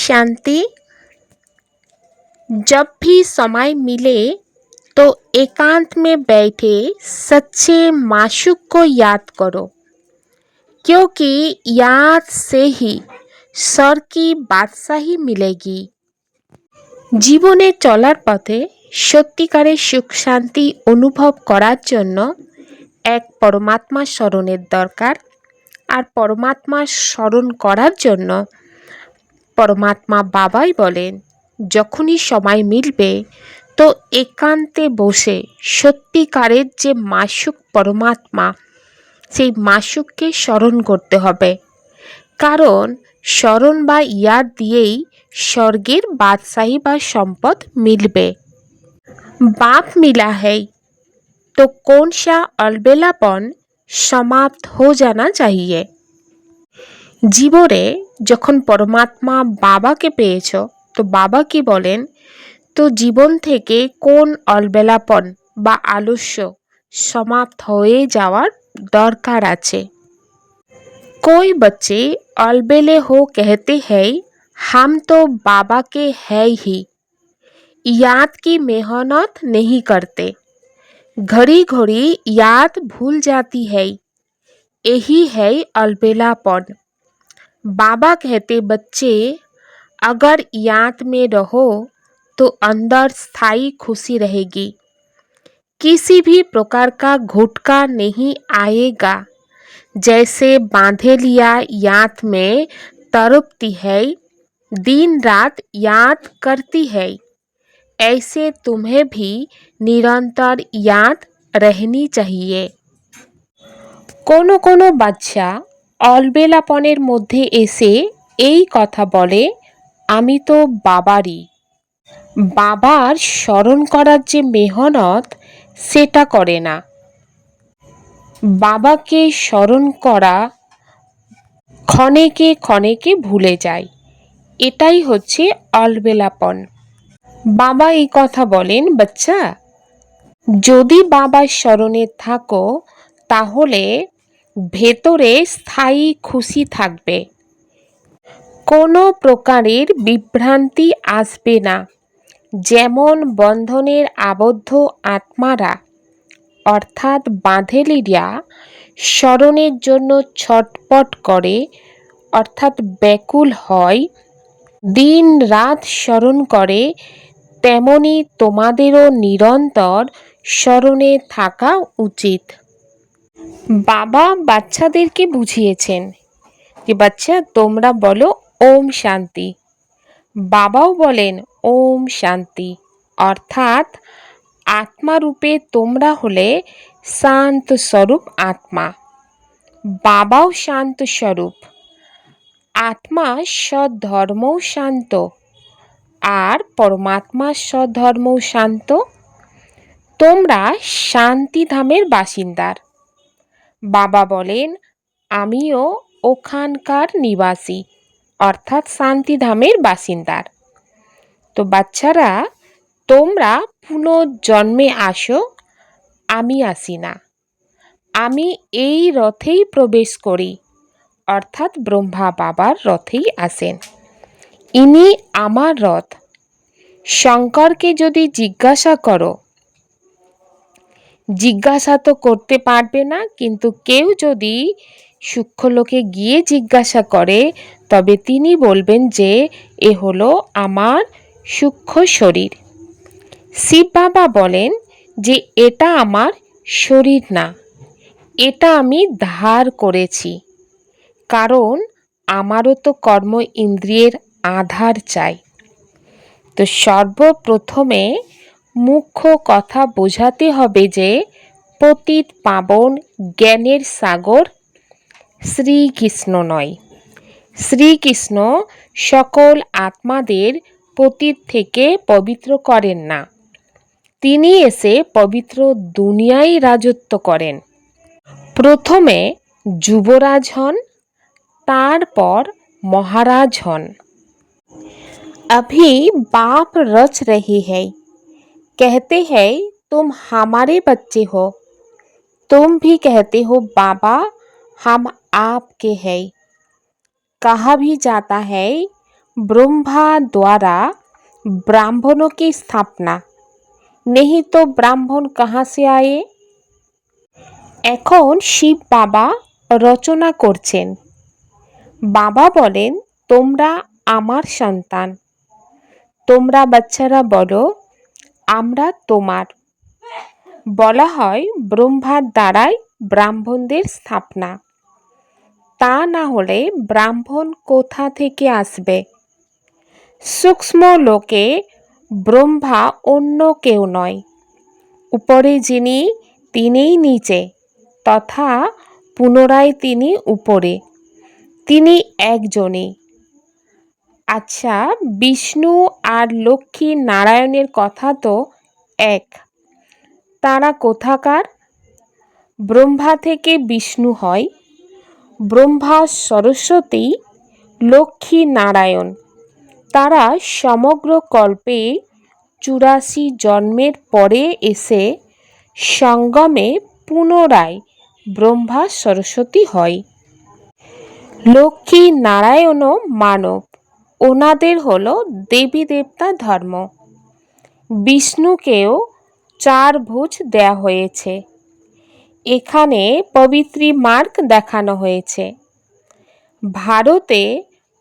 शांति। जब भी समय मिले तो एकांत में बैठे सच्चे माशूक को याद करो, क्योंकि याद से ही स्वर की बादशाही मिलेगी। জীবনে চলার পথে সত্যিকারের সুখ শান্তি অনুভব করার জন্য এক পরমাত্মা স্মরণের দরকার। আর পরমাত্মা স্মরণ করার জন্য পরমাত্মা বাবাই বলেন, যখনই সময় মিলবে তো একান্তে বসে সত্যিকারের যে মাসুক পরমাত্মা, সেই মাসুককে স্মরণ করতে হবে। কারণ স্মরণ বা ইয়াদ দিয়েই স্বর্গের বাদশাহী বা সম্পদ মিলবে। बाप मिला है तो कौन सा अलबेलापन समाप्त हो जाना चाहिए। জীবনে যখন পরমাত্মা বাবাকে পেয়েছ তো বাবা কি বলেন, তো জীবন থেকে কোন অলবেলাপন বা আলস্য সমাপ্ত হয়ে যাওয়ার দরকার আছে। कोई बच्चे अलबेले हो कहते हैं हम तो बाबा के है ही, याद की मेहनत नहीं करते, घड़ी घड़ी याद भूल जाती है, यही है अलबेलापन। बाबा कहते बच्चे अगर याद में रहो तो अंदर स्थायी खुशी रहेगी, किसी भी प्रकार का घुटका नहीं आएगा। जैसे बांधे लिया याद में तड़पती है, दिन रात याद करती है, ऐसे तुम्हें भी निरंतर याद रहनी चाहिए। কোনো কোনো বাচ্চা অলবেলাপনের মধ্যে এসে এই কথা বলে, আমি তো বাবারই। বাবার স্মরণ করার যে মেহনত সেটা করে না। বাবাকে স্মরণ করা ক্ষণেকে ক্ষণেকে ভুলে যায়, এটাই হচ্ছে অলবেলাপন। বাবা এই কথা বলেন, বাচ্চা যদি বাবার স্মরণে থাকো তাহলে ভেতরে স্থায়ী খুশি থাকবে, কোনো প্রকারের বিভ্রান্তি আসবে না। যেমন বন্ধনের আবদ্ধ আত্মারা অর্থাৎ বাঁধেলিরা স্মরণের জন্য ছটপট করে অর্থাৎ ব্যাকুল হয়, দিন রাত স্মরণ করে, তেমনি তোমাদেরও নিরন্তর স্মরণে থাকা উচিত। বাবা বাচ্চাদেরকে বুঝিয়েছেন যে বাচ্চা তোমরা বলো ওম শান্তি। বাবাও বলেন ওম শান্তি, অর্থাৎ আত্মারূপে তোমরা হলে শান্ত স্বরূপ আত্মা। বাবাও শান্ত স্বরূপ, আত্মা সধর্মও শান্ত আর পরমাত্মা সধর্মও শান্ত। তোমরা শান্তিধামের বাসিন্দার। বাবা বলেন আমিও ওখানকার নিবাসী অর্থাৎ শান্তিধামের বাসিন্দার। তো বাচ্চারা তোমরা পুনর্জন্মে আসো, আমি আসি না। আমি এই রথেই প্রবেশ করি অর্থাৎ ব্রহ্মা বাবার রথেই আসেন, ইনি আমার রথ। শঙ্করকে যদি জিজ্ঞাসা করো, জিজ্ঞাসা তো করতে পারবে না, কিন্তু কেউ যদি সূক্ষ্মলোকে গিয়ে জিজ্ঞাসা করে তবে তিনি বলবেন যে এ হলো আমার সূক্ষ্ম শরীর। শিব বাবা বলেন যে এটা আমার শরীর না, এটা আমি ধার করেছি, কারণ আমারও তো কর্ম ইন্দ্রিয়ের আধার চাই। তো সর্বপ্রথমে মুখ্য কথা বোঝাতে হবে যে পতিত পাবন জ্ঞানের সাগর শ্রীকৃষ্ণ নয়। শ্রীকৃষ্ণ সকল আত্মাদের পতিত থেকে পবিত্র করেন না, তিনি এসে পবিত্র দুনিয়ায় রাজত্ব করেন। প্রথমে যুবরাজ হন, তারপর মহারাজ হন। अभी बाप रच रही है, कहते हैं तुम हमारे बच्चे हो, तुम भी कहते हो बाबा हम आपके हैं। कहा भी जाता है ब्रह्मा द्वारा ब्राह्मणों की स्थापना, नहीं तो ब्राह्मण कहाँ से आए। এখন শিব বাবা রচনা করছেন। বাবা বলেন, তোমরা আমার সন্তান। তোমরা বাচ্চারা বলো, আমরা তোমার। বলা হয় ব্রহ্মার দ্বারাই ব্রাহ্মণদের স্থাপনা। তা না হলে ব্রাহ্মণ কোথা থেকে আসবে। সূক্ষ্ম লোকে ব্রহ্মা অন্য কেউ নয়। উপরে যিনি তিনিই নিচে, তথা পুনরায় তিনি উপরে। তিনি একজনই। আচ্ছা, বিষ্ণু আর লক্ষ্মী নারায়ণের কথা তো এক, তারা কোথাকার। ব্রহ্মা থেকে বিষ্ণু হয়, ব্রহ্মা সরস্বতী, লক্ষ্মী নারায়ণ। তারা সমগ্র কল্পে 84 জন্মের পরে এসে সঙ্গমে পুনরায় ব্রহ্মা সরস্বতী হয়। লক্ষ্মী নারায়ণও মানব, ওনাদের হলো দেবী দেবতা ধর্ম। বিষ্ণুকেও 4 ভুজ দেয়া হয়েছে। এখানে পবিত্রী মার্গ দেখানো হয়েছে। ভারতে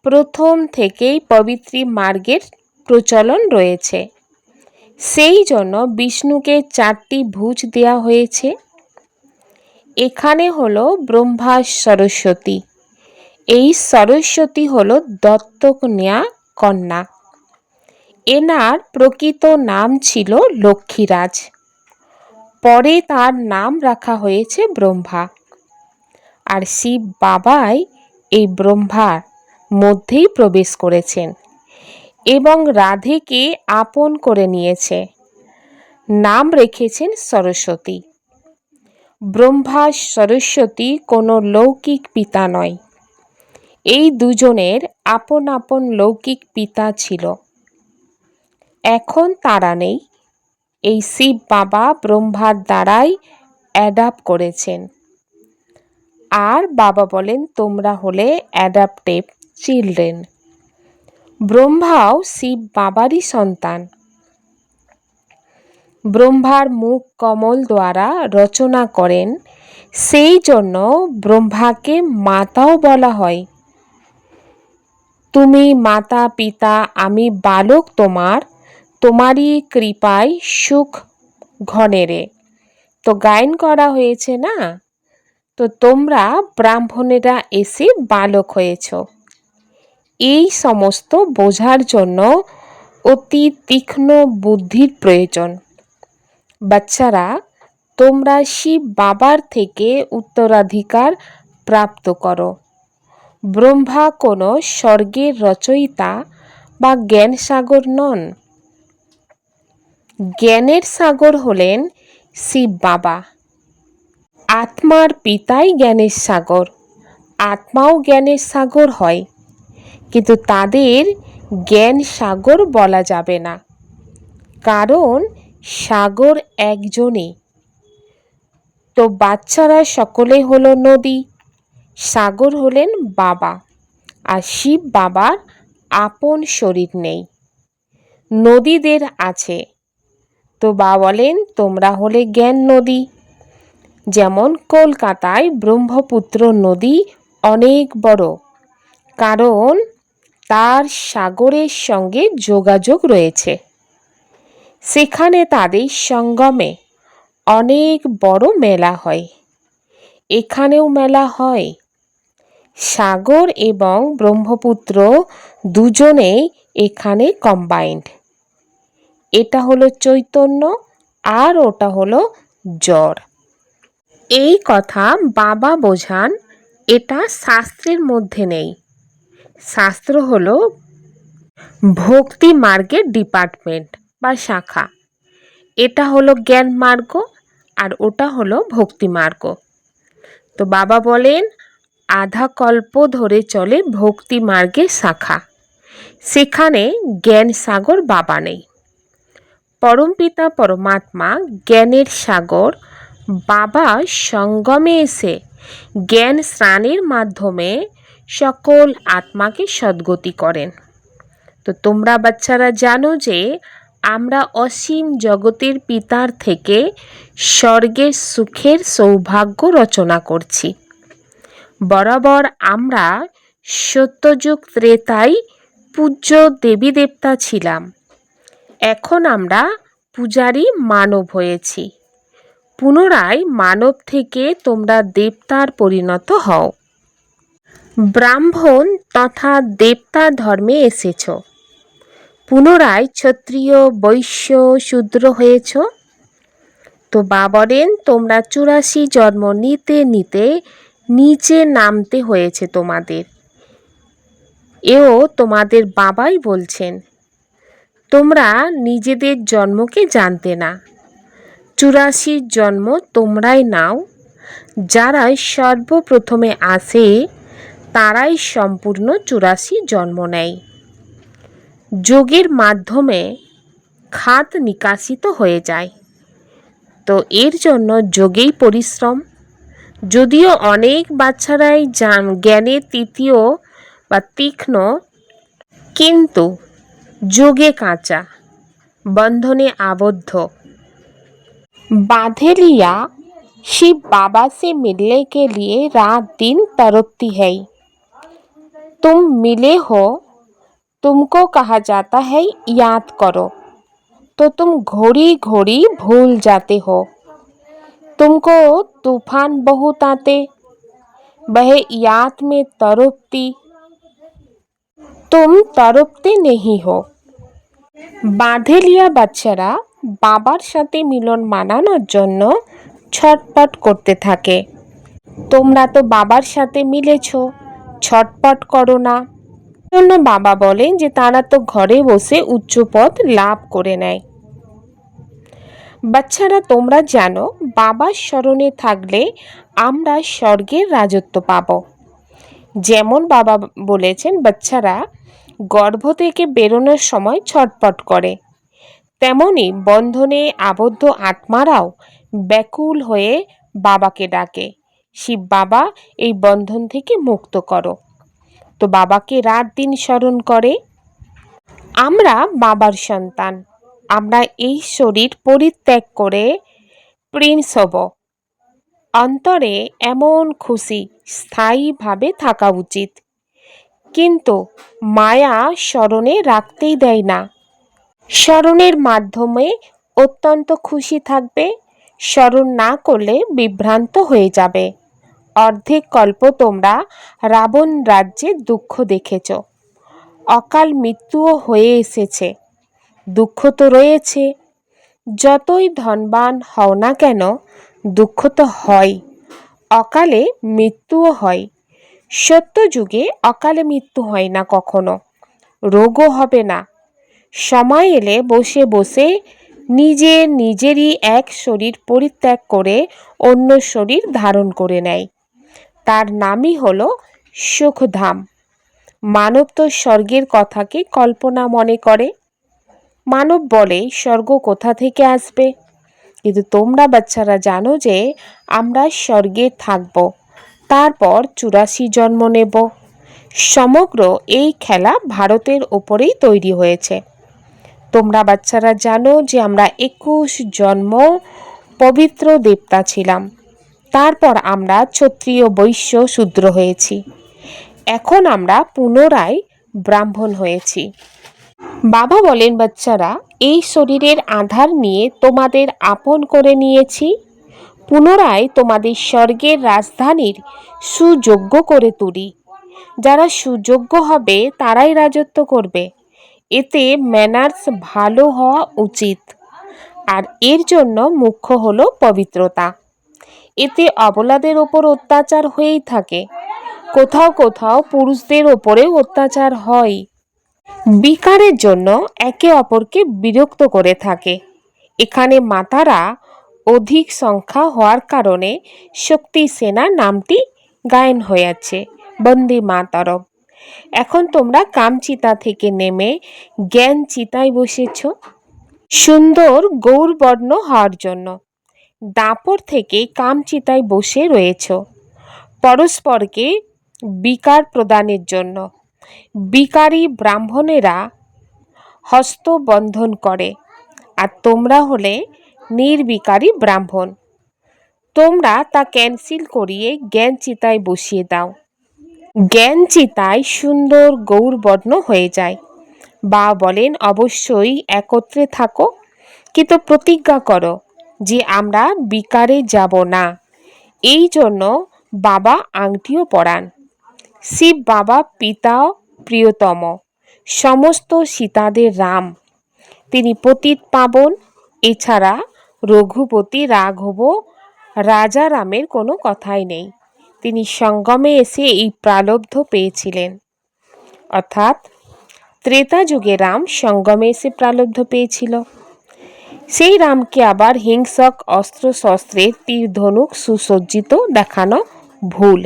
প্রথম থেকেই পবিত্রী মার্গের প্রচলন রয়েছে। সেই জন্য বিষ্ণুকে 4টি ভুজ দেয়া হয়েছে। এখানে হলো ব্রহ্মা সরস্বতী। এই সরস্বতী হলো দত্তক নেয়া কন্যা। এনার প্রকৃত নাম ছিল লক্ষ্মীরাজ। পরে তার নাম রাখা হয়েছে ব্রহ্মা। আর শিব বাবাই এই ব্রহ্মার মধ্যেই প্রবেশ করেছেন এবং রাধেকে আপন করে নিয়েছে। নাম রেখেছেন সরস্বতী। ব্রহ্মা সরস্বতী কোনো লৌকিক পিতা নয়। এই দুজনের আপন আপন লৌকিক পিতা ছিল, এখন তারা নেই। এই শিব বাবা ব্রহ্মার দ্বারাই অ্যাডাপ্ট করেছেন। আর বাবা বলেন, তোমরা হলে অ্যাডাপ্টেড চিলড্রেন। ব্রহ্মাও শিব বাবারই সন্তান। ব্রহ্মার মুখ কমল দ্বারা রচনা করেন, সেই জন্য ব্রহ্মাকে মাতাও বলা হয়। তুমি মাতা পিতা, আমি বালক তোমার, তোমারই কৃপায় সুখ ঘনেরে। তো গায়ন করা হয়েছে না। তো তোমরা ব্রাহ্মণেরা এসে বালক হয়েছ। এই সমস্ত বোঝার জন্য অতি তীক্ষ্ণ বুদ্ধির প্রয়োজন। বাচ্চারা, তোমরা শিব বাবার থেকে উত্তরাধিকার প্রাপ্ত করো। ব্রহ্মা কোনো স্বর্গের রচয়িতা বা জ্ঞান সাগর নন। জ্ঞানের সাগর হলেন শিব বাবা। আত্মার পিতাই জ্ঞানের সাগর। আত্মাও জ্ঞানের সাগর হয়, কিন্তু তাদের জ্ঞান সাগর বলা যাবে না, কারণ সাগর একজনই। তো বাচ্চারা সকলে হলো নদী, সাগর হলেন বাবা। আর শিব বাবার আপন শরীর নেই, নদীদের আছে। তো বাবা বলেন, তোমরা হলে জ্ঞান নদী। যেমন কলকাতায় ব্রহ্মপুত্র নদী অনেক বড়, কারণ তার সাগরের সঙ্গে যোগাযোগ রয়েছে। সেখানে তাদের সঙ্গমে অনেক বড় মেলা হয়। এখানেও মেলা হয়। সাগর এবং ব্রহ্মপুত্র দুজনেই এখানে কম্বাইন্ড। এটা হলো চৈতন্য আর ওটা হলো জড়। এই কথা বাবা বোঝান, এটা শাস্ত্রের মধ্যে নেই। শাস্ত্র হলো ভক্তি মার্গের ডিপার্টমেন্ট বা শাখা। এটা হলো জ্ঞান মার্গ আর ওটা হলো ভক্তি মার্গ। তো বাবা বলেন, আধা কল্প ধরে চলে ভক্তি মার্গের শাখা। সেখানে জ্ঞান সাগর বাবা নেই। পরমপিতা পরমাত্মা জ্ঞানের সাগর। বাবা সঙ্গমে এসে জ্ঞান স্নানের মাধ্যমে সকল আত্মাকে সদ্গতি করেন। তো তোমরা বাচ্চারা জানো যে আমরা অসীম জগতের পিতার থেকে স্বর্গের সুখের সৌভাগ্য রচনা করছি। বরাবর আমরা সত্যযুগ ত্রেতায় পূজ্য দেবী দেবতা ছিলাম। এখন আমরা পূজারী মানব হয়েছি। পুনরায় মানব থেকে তোমরা দেবতার পরিণত হও। ব্রাহ্মণ তথা দেবতা ধর্মে এসেছ। পুনরায় ক্ষত্রিয় বৈশ্য শূদ্র হয়েছ। তো বলেন তোমরা 84 জন্ম নিতে নিতে নিচে নামতে হয়েছে তোমাদের। এও তোমাদের বাবাই বলছেন। তোমরা নিজেদের জন্মকে জানতে না। 84 জন্ম তোমরাই নাও। যারা সর্বপ্রথমে আসে তারাই সম্পূর্ণ 84 জন্ম নেয়। যোগের মাধ্যমে খাত নিকাশিত হয়ে যায়। তো এর জন্য যোগেই পরিশ্রম। যদিও অনেক বাচ্চারাই জ্ঞানে তৃতীয় বা তীক্ষ্ণ, কিন্তু যোগে কাঁচা, बंधने आबद्ध। बाधेलिया शिव बाबा से मिलने के लिए रात दिन तड़पती है। तुम मिले हो, तुमको कहा जाता है याद करो, तो तुम घोड़ी घोड़ी भूल जाते हो। तुमको तूफान बहुत आते, वह याद में तड़पती, तुम तड़पते नहीं हो। বাঁধেলিয়া বাচ্চারা বাবার সাথে মিলন মানানোর জন্য ছটপট করতে থাকে। তোমরা তো বাবার সাথে মিলেছ, ছটপট করো না। জন্য বাবা বলেন যে তারা তো ঘরে বসে উচ্চ পদ লাভ করে নেয়। বাচ্চারা তোমরা জানো বাবার স্মরণে থাকলে আমরা স্বর্গের রাজত্ব পাব। যেমন বাবা বলেছেন বাচ্চারা গর্ভ থেকে বেরোনোর সময় ছটপট করে, তেমনি বন্ধনে আবদ্ধ আত্মারাও ব্যাকুল হয়ে বাবাকে ডাকে, শিব বাবা এই বন্ধন থেকে মুক্ত করো। তো বাবাকে রাত দিন স্মরণ করে। আমরা বাবার সন্তান। আমরা এই শরীর পরিত্যাগ করে প্রিন্স হব। অন্তরে এমন খুশি স্থায়ীভাবে থাকা উচিত, কিন্তু মায়া স্মরণে রাখতেই দেয় না। স্মরণের মাধ্যমে অত্যন্ত খুশি থাকবে, স্মরণ না করলে বিভ্রান্ত হয়ে যাবে। অর্ধেক কল্প তোমরা রাবণ রাজ্যে দুঃখ দেখেছ। অকাল মৃত্যুও হয়ে এসেছে, দুঃখ তো রয়েছে। যতই ধনবান হও না কেন দুঃখ তো হয়, অকালে মৃত্যুও হয়। সত্যযুগে অকালে মৃত্যু হয় না কখনো, রোগও হবে না। সময় এলে বসে বসে নিজেরই এক শরীর পরিত্যাগ করে অন্য শরীর ধারণ করে নেয়। তার নামই হলো সুখধাম। মানব তো স্বর্গের কথাকে কল্পনা মনে করে। মানব বলে স্বর্গ কোথা থেকে আসবে, কিন্তু তোমরা বাচ্চারা জানো যে আমরা স্বর্গে থাকব, তারপর 84 জন্ম নেব। সমগ্র এই খেলা ভারতের ওপরেই তৈরি হয়েছে। তোমরা বাচ্চারা জানো যে আমরা 21 জন্ম পবিত্র দেবতা ছিলাম, তারপর আমরা ক্ষত্রিয় বৈশ্য শূদ্র হয়েছি, এখন আমরা পুনরায় ব্রাহ্মণ হয়েছি। বাবা বলেন বাচ্চারা এই শরীরের আধার নিয়ে তোমাদের আপন করে নিয়েছি, পুনরায় তোমাদের স্বর্গের রাজধানীর সুযোগ্য করে তুলি। যারা সুযোগ্য হবে তারাই রাজত্ব করবে। এতে ম্যানার্স ভালো হওয়া উচিত, আর এর জন্য মুখ্য হলো পবিত্রতা। এতে অবলাদের ওপর অত্যাচার হয়েই থাকে, কোথাও কোথাও পুরুষদের ওপরেও অত্যাচার হয়। বিকারের জন্য একে অপরকে বিরক্ত করে থাকে। এখানে মাতারা অধিক সংখ্যা হওয়ার কারণে শক্তি সেনা নামটি গায়েন হয়ে আছে, বন্দে মাতরম। এখন তোমরা কামচিতা থেকে নেমে জ্ঞান চিতায় বসেছ সুন্দর গৌরবর্ণ হওয়ার জন্য। দাপর থেকে কামচিতায় বসে রয়েছ পরস্পরকে বিকার প্রদানের জন্য। বিকারী ব্রাহ্মণেরা হস্ত বন্ধন করে, আর তোমরা হলে নির্বিকারী ব্রাহ্মণ। তোমরা তা ক্যান্সেল করিয়ে জ্ঞান চিতায় বসিয়ে দাও। জ্ঞান চিতায় সুন্দর গৌরবর্ণ হয়ে যায়। বা বলেন, অবশ্যই একত্রে থাকো, কিন্তু প্রতিজ্ঞা করো যে আমরা বিকারে যাব না। এই জন্য বাবা আংটিও পরান। শিব বাবা পিতা প্রিয়তম, সমস্ত সীতাদের রাম। তিনি পতিত পাবন। এছাড়া রঘুপতি রাঘব রাজা রামের কোনো কথাই নেই। তিনি সঙ্গমে এসে এই প্রালব্ধ পেয়েছিলেন। অর্থাৎ ত্রেতা যুগে রাম সঙ্গমে এসে প্রালব্ধ পেয়েছিল। সেই রামকে আবার হিংসক অস্ত্র শস্ত্রের তীর ধনুক সুসজ্জিত দেখানো ভুল।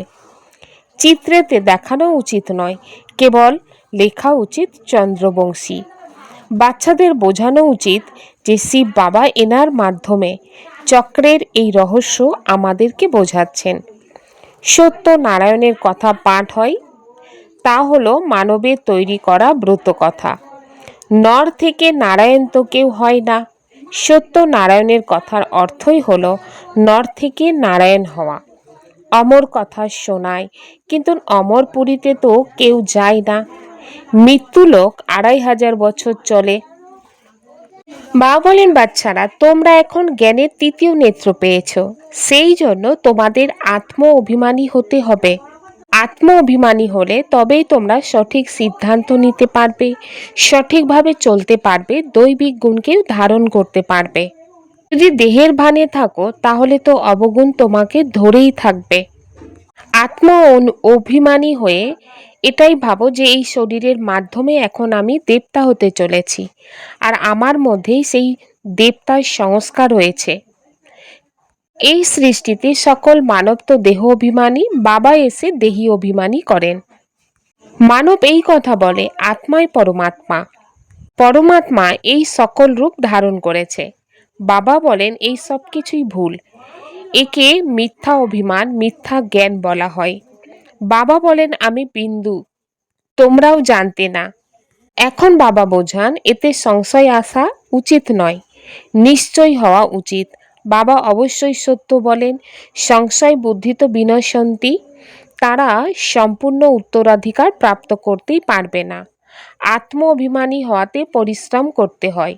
চিত্রেতে দেখানো উচিত নয়, কেবল লেখা উচিত চন্দ্রবংশী। বাচ্চাদের বোঝানো উচিত যে শিব বাবা এনার মাধ্যমে চক্রের এই রহস্য আমাদেরকে বোঝাচ্ছেন। সত্য নারায়ণের কথা পাঠ হয়, তা হলো মানবের তৈরি করা ব্রত কথা। নর থেকে নারায়ণ তো কেউ হয় না। সত্য নারায়ণের কথার অর্থই হলো নর থেকে নারায়ণ হওয়া। অমর কথা শোনায়, কিন্তু অমরপুরীতে তো কেউ যায় না। মৃত্যুলোক 2500 বছর চলে। বা বলেন, বাচ্চারা তোমরা এখন জ্ঞানের তৃতীয় নেত্র পেয়েছ, সেই জন্য তোমাদের আত্ম অভিমানী হতে হবে। আত্ম অভিমানী হলে তবেই তোমরা সঠিক সিদ্ধান্ত নিতে পারবে, সঠিকভাবে চলতে পারবে, দৈবিক গুণকেও ধারণ করতে পারবে। যদি দেহের ভানে থাকো তাহলে তো অবগুণ তোমাকে ধরেই থাকবে। আত্ম অভিমানী হয়ে এটাই ভাবো যে এই শরীরের মাধ্যমে এখন আমি দেবতা হতে চলেছি, আর আমার মধ্যেই সেই দেবতার সংস্কার রয়েছে। এই সৃষ্টিতে সকল মানব তো দেহ অভিমানী, বাবা এসে দেহী অভিমানী করেন। মানব এই কথা বলে আত্মাই পরমাত্মা, পরমাত্মা এই সকল রূপ ধারণ করেছে। বাবা বলেন এই সব কিছুই ভুল, একে মিথ্যা অভিমান, মিথ্যা জ্ঞান বলা হয়। বাবা বলেন আমি বিন্দু, তোমরাও জানতে না। এখন বাবা বোঝান এতে সংশয় আসা উচিত নয়, নিশ্চয় হওয়া উচিত। বাবা অবশ্যই সত্য বলেন, সংশয় বুদ্ধি তো বিনশন্তি। তারা সম্পূর্ণ উত্তরাধিকার প্রাপ্ত করতেই পারবে না। আত্ম অভিমানী হওয়াতে পরিশ্রম করতে হয়।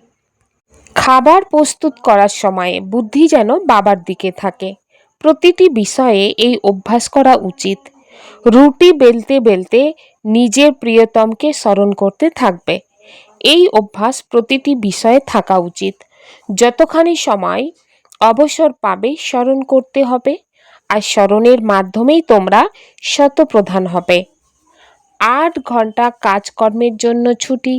খাবার প্রস্তুত করার সময়ে বুদ্ধি যেন বাবার দিকে থাকে। প্রতিটি বিষয়ে এই অভ্যাস করা উচিত। রুটি বেলতে বেলতে নিজের প্রিয়তমকে স্মরণ করতে থাকবে। এই অভ্যাস প্রতিটি বিষয়ে থাকা উচিত। যতখানি সময় অবসর পাবে স্মরণ করতে হবে, আর স্মরণের মাধ্যমেই তোমরা শতপ্রধান হবে। 8 ঘন্টা কাজকর্মের জন্য ছুটি,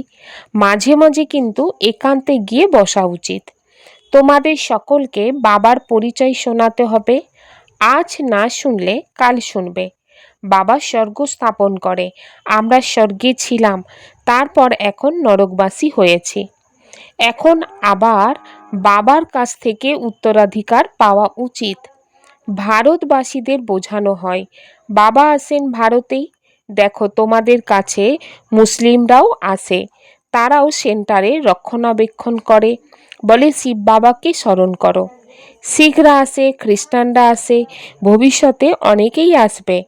মাঝে মাঝে কিন্তু একান্তে গিয়ে বসা উচিত। তোমাদের সকলকে বাবার পরিচয় শোনাতে হবে। আজ না শুনলে কাল শুনবে। বাবা স্বর্গ স্থাপন করে, আমরা স্বর্গে ছিলাম, তারপর এখন নরকবাসী হয়েছি। এখন আবার বাবার কাছ থেকে উত্তরাধিকার পাওয়া উচিত। ভারতবাসীদের বোঝানো হয় বাবা আসেন ভারতেই। দেখো তোমাদের কাছে মুসলিমরাও আসে, তারাও সেন্টারে রক্ষণাবেক্ষণ করে, বলে শিব বাবাকে স্মরণ করো। শিখরা আসে, খ্রিস্টানরা আসে, ভবিষ্যতে অনেকেই আসবে।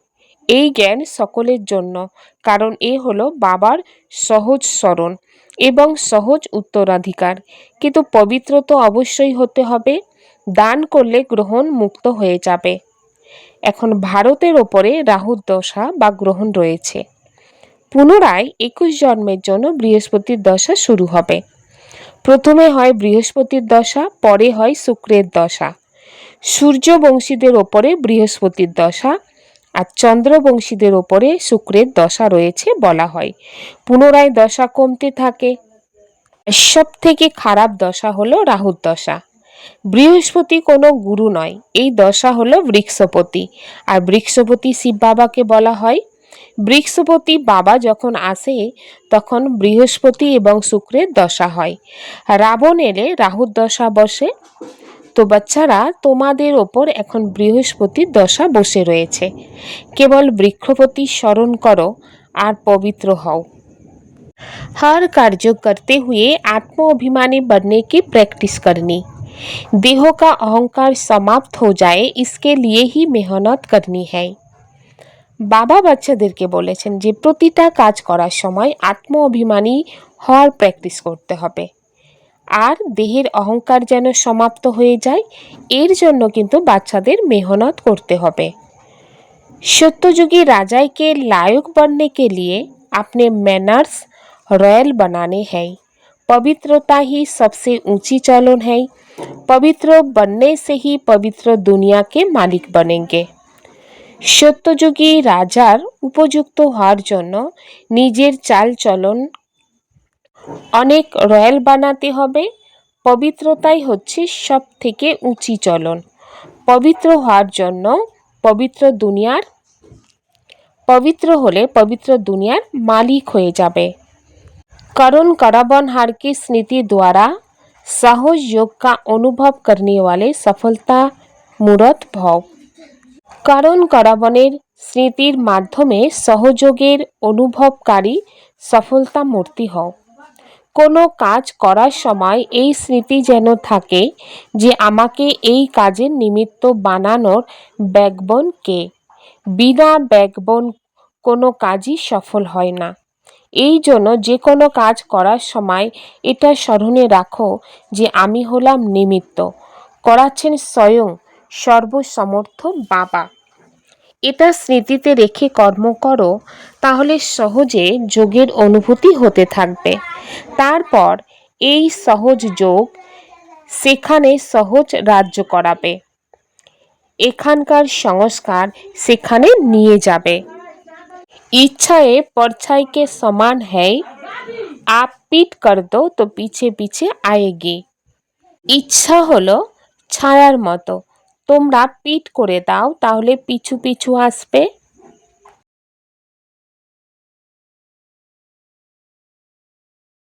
এই জ্ঞান সকলের জন্য, কারণ এ হলো বাবার সহজ স্মরণ এবং সহজ উত্তরাধিকার। কিন্তু পবিত্র তো অবশ্যই হতে হবে, দান করলে গ্রহণ মুক্ত হয়ে যাবে। এখন ভারতের ওপরে রাহুর দশা বা গ্রহণ রয়েছে। পুনরায় 21 জন্মের জন্য বৃহস্পতির দশা শুরু হবে। প্রথমে হয় বৃহস্পতির দশা, পরে হয় শুক্রের দশা। সূর্যবংশীদের ওপরে বৃহস্পতির দশা, আর চন্দ্রবংশীদের ওপরে শুক্রের দশা রয়েছে বলা হয়। পুনরায় দশা কমতে থাকে। সব থেকে খারাপ দশা হলো রাহুর দশা। বৃহস্পতি কোনো গুরু নয়, এই দশা হলো বৃক্ষপতি, আর বৃক্ষপতি শিব বাবাকে বলা হয়। বৃক্ষপতি বাবা যখন আসে তখন বৃহস্পতি এবং শুক্রের দশা হয়। রাবণ এলে রাহুর দশা বসে। তো বাচ্চারা তোমাদের ওপর এখন বৃহস্পতির দশা বসে রয়েছে। কেবল বৃক্ষপতি স্মরণ করো আর পবিত্র হও। हर कार्य करते हुए आत्माभिमानी बनने की प्रैक्टिस करनी। देह का अहंकार समाप्त हो जाए इसके लिए ही मेहनत करनी है। বাবা বাচ্চাদেরকে বলেছেন যে প্রতিটা কাজ করার সময় আত্ম অভিমানী হওয়ার প্র্যাকটিস করতে হবে, আর দেহের অহংকার যেন সমাপ্ত হয়ে যায় এর জন্য কিন্তু বাচ্চাদের মেহনত করতে হবে। सत्ययुगी राजा के लायक बनने के लिए अपने मैनर्स रॉयल बनाने हैं। पवित्रता ही सबसे ऊंची चलन है। पवित्र बनने से ही पवित्र दुनिया के मालिक बनेंगे। সত্যযুগী রাজার উপযুক্ত হওয়ার জন্য নিজের চাল চলন অনেক রয়্যাল বানাতে হবে। পবিত্রতাই হচ্ছে সব থেকে উঁচি চলন। পবিত্র হওয়ার জন্য পবিত্র হলে পবিত্র দুনিয়ার মালিক হয়ে যাবে। करुण करावन हार की स्मृति द्वारा सहज योग का अनुभव करने वाले सफलता मूर्त भव। কারণ কারাবনের স্মৃতির মাধ্যমে সহযোগের অনুভবকারী সফলতা মূর্তি হও। কোনো কাজ করার সময় এই স্মৃতি যেন থাকে যে আমাকে এই কাজের নিমিত্ত বানানোর ব্যাকবোন কে। বিনা ব্যাকবোন কোনো কাজই সফল হয় না। এই জন্য যে কোনো কাজ করার সময় এটা স্মরণে রাখো যে আমি হলাম নিমিত্ত, করাচ্ছেন স্বয়ং সর্বসমর্থ বাবা। এটা স্মৃতিতে রেখে কর্ম করো, তাহলে সহজে যোগের অনুভূতি হতে থাকবে। তারপর এই সহজ যোগ সেখানে সহজ রাজ্য করাবে, এখানকার সংস্কার সেখানে নিয়ে যাবে। इच्छाएं परछाई के समान है, आप पीट कर दो तो पीछे पीछे आएगी। ইচ্ছা হলো ছায়ার মতো, তোমরা পিট করে দাও তাহলে পিছু পিছু আসবে।